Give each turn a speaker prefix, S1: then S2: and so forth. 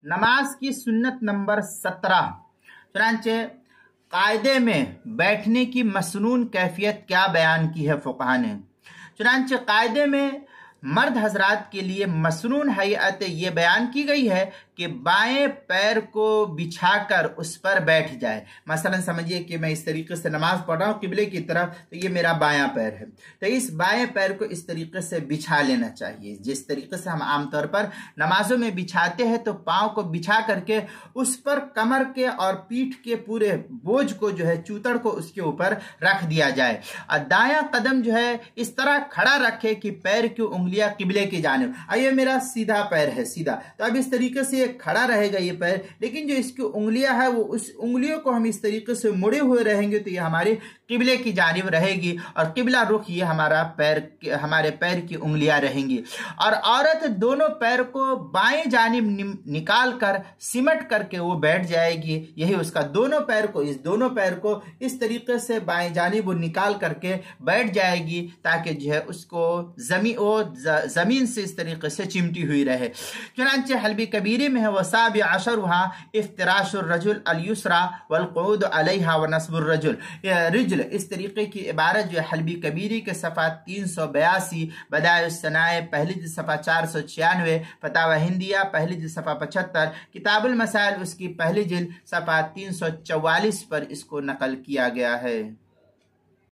S1: नमाज की सुन्नत नंबर 17। चुनांचे कायदे में बैठने की मसनून कैफियत क्या बयान की है फुक़हा ने। चुनांचे कायदे में मर्द हजरात के लिए मसनून हैयत ये बयान की गई है कि बाएं पैर को बिछाकर उस पर बैठ जाए। मसलन समझिए कि मैं इस तरीके से नमाज पढ़ रहा हूँ किबले की तरफ, तो ये मेरा बायां पैर है, तो इस बाएं पैर को इस तरीके से बिछा लेना चाहिए। जिस तरीके से हम आमतौर पर नमाजों में बिछाते हैं, तो पाँव को बिछा करके उस पर कमर के और पीठ के पूरे बोझ को जो है, चूतड़ को उसके ऊपर रख दिया जाए और दायां कदम जो है इस तरह खड़ा रखे कि पैर की उंगलियां किबले की जानिब। ये मेरा सीधा पैर है, सीधा, तो अब इस तरीके से खड़ा रहेगा ये पैर, लेकिन जो इसकी उंगलियां है वो उस उंगलियों को हम इस तरीके से मुड़े हुए रहेंगे तो ये हमारी किबले की जानिब रहेगी और किबला रुख ये हमारे पैर की उंगलियां रहेंगी। और औरत दोनों पैर को बाएं जानिब निकाल कर सिमट करके वो बैठ जाएगी। यही उसका दोनों पैर को इस तरीके से बाएं जानिब वो निकाल करके बैठ जाएगी, ताकि जो है उसको जमीन से इस तरीके से चिमटी हुई रहे। चुनांचे हल्बी कबीरे में है वसाबि अशरुहा इफ्तिराशुर रजुल अल युसरा वल क़ुऊद अलैहा व नस्बुर रिजल। इस तरीके की इबारत जो है हल्बी कबीरी के सफ़ा 382, बदायुस सनाए पहली जिल्द सफ़ा 496, फतावा हिंदिया पहली जिल्द सफ़ा 75, किताबुल मसाइल उसकी पहली जिल्द सफ़ा 344 पर इसको नकल किया गया है।